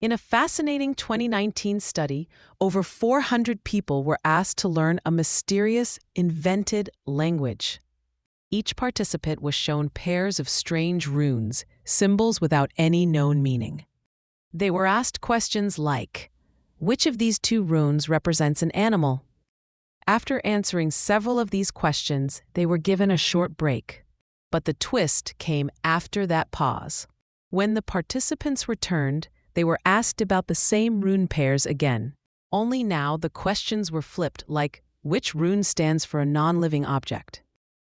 In a fascinating 2019 study, over 400 people were asked to learn a mysterious, invented language. Each participant was shown pairs of strange runes, symbols without any known meaning. They were asked questions like, which of these two runes represents an animal? After answering several of these questions, they were given a short break. But the twist came after that pause. When the participants returned, they were asked about the same rune pairs again. Only now the questions were flipped, like, which rune stands for a non-living object?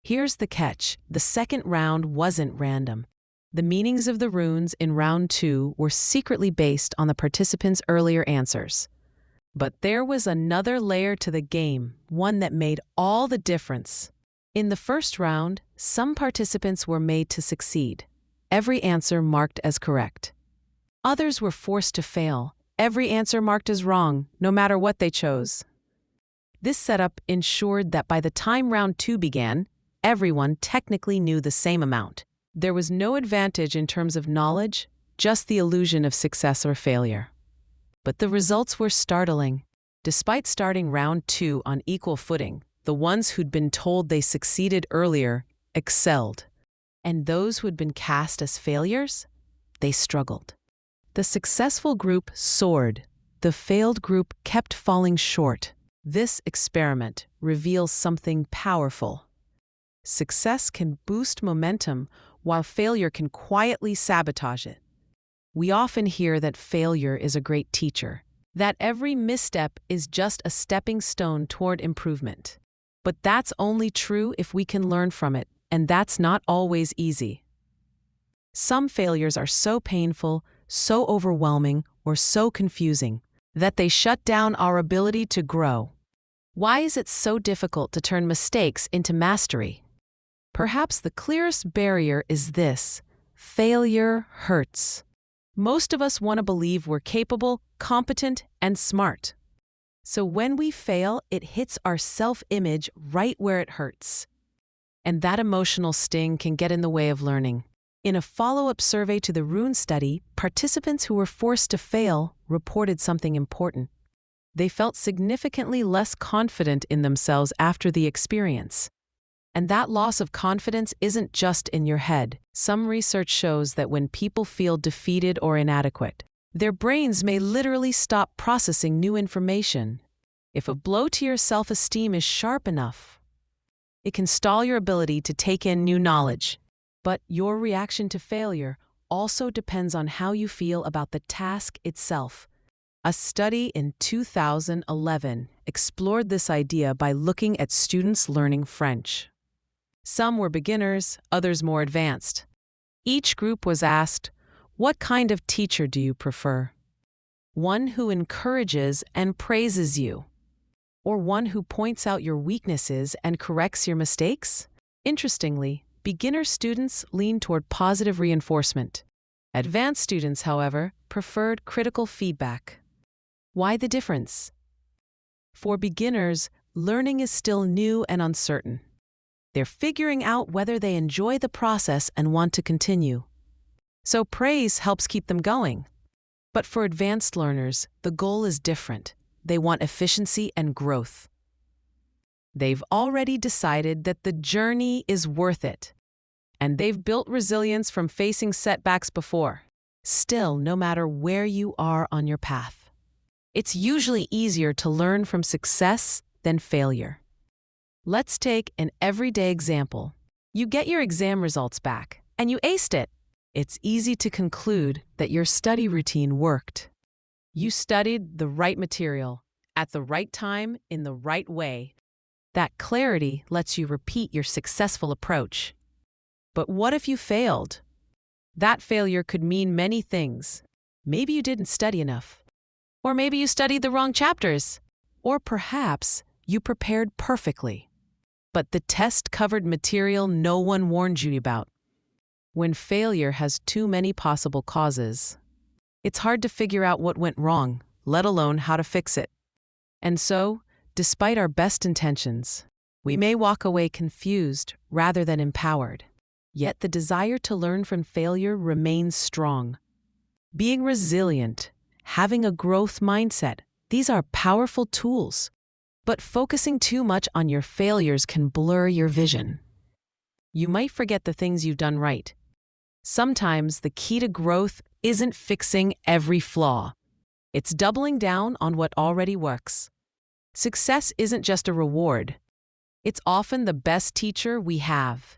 Here's the catch. The second round wasn't random. The meanings of the runes in round 2 were secretly based on the participants' earlier answers. But there was another layer to the game, one that made all the difference. In the first round, some participants were made to succeed, every answer marked as correct. Others were forced to fail, every answer marked as wrong, no matter what they chose. This setup ensured that by the time round 2 began, everyone technically knew the same amount. There was no advantage in terms of knowledge, just the illusion of success or failure. But the results were startling. Despite starting round 2 on equal footing, the ones who'd been told they succeeded earlier excelled. And those who'd been cast as failures, they struggled. The successful group soared. The failed group kept falling short. This experiment reveals something powerful. Success can boost momentum, while failure can quietly sabotage it. We often hear that failure is a great teacher, that every misstep is just a stepping stone toward improvement. But that's only true if we can learn from it, and that's not always easy. Some failures are so painful, so overwhelming, or so confusing that they shut down our ability to grow. Why is it so difficult to turn mistakes into mastery? Perhaps the clearest barrier is this: failure hurts. Most of us want to believe we're capable, competent, and smart. So when we fail, it hits our self-image right where it hurts. And that emotional sting can get in the way of learning. In a follow-up survey to the rune study, participants who were forced to fail reported something important. They felt significantly less confident in themselves after the experience. And that loss of confidence isn't just in your head. Some research shows that when people feel defeated or inadequate, their brains may literally stop processing new information. If a blow to your self-esteem is sharp enough, it can stall your ability to take in new knowledge. But your reaction to failure also depends on how you feel about the task itself. A study in 2011 explored this idea by looking at students learning French. Some were beginners, others more advanced. Each group was asked, what kind of teacher do you prefer? One who encourages and praises you? Or one who points out your weaknesses and corrects your mistakes? Interestingly, beginner students leaned toward positive reinforcement. Advanced students, however, preferred critical feedback. Why the difference? For beginners, learning is still new and uncertain. They're figuring out whether they enjoy the process and want to continue. So praise helps keep them going. But for advanced learners, the goal is different. They want efficiency and growth. They've already decided that the journey is worth it. And they've built resilience from facing setbacks before. Still, no matter where you are on your path, it's usually easier to learn from success than failure. Let's take an everyday example. You get your exam results back, and you aced it. It's easy to conclude that your study routine worked. You studied the right material, at the right time, in the right way. That clarity lets you repeat your successful approach. But what if you failed? That failure could mean many things. Maybe you didn't study enough. Or maybe you studied the wrong chapters. Or perhaps you prepared perfectly, but the test covered material no one warned you about. When failure has too many possible causes, it's hard to figure out what went wrong, let alone how to fix it. And so, despite our best intentions, we may walk away confused rather than empowered. Yet the desire to learn from failure remains strong. Being resilient, having a growth mindset. These are powerful tools. But focusing too much on your failures can blur your vision. You might forget the things you've done right. Sometimes the key to growth isn't fixing every flaw. It's doubling down on what already works. Success isn't just a reward. It's often the best teacher we have.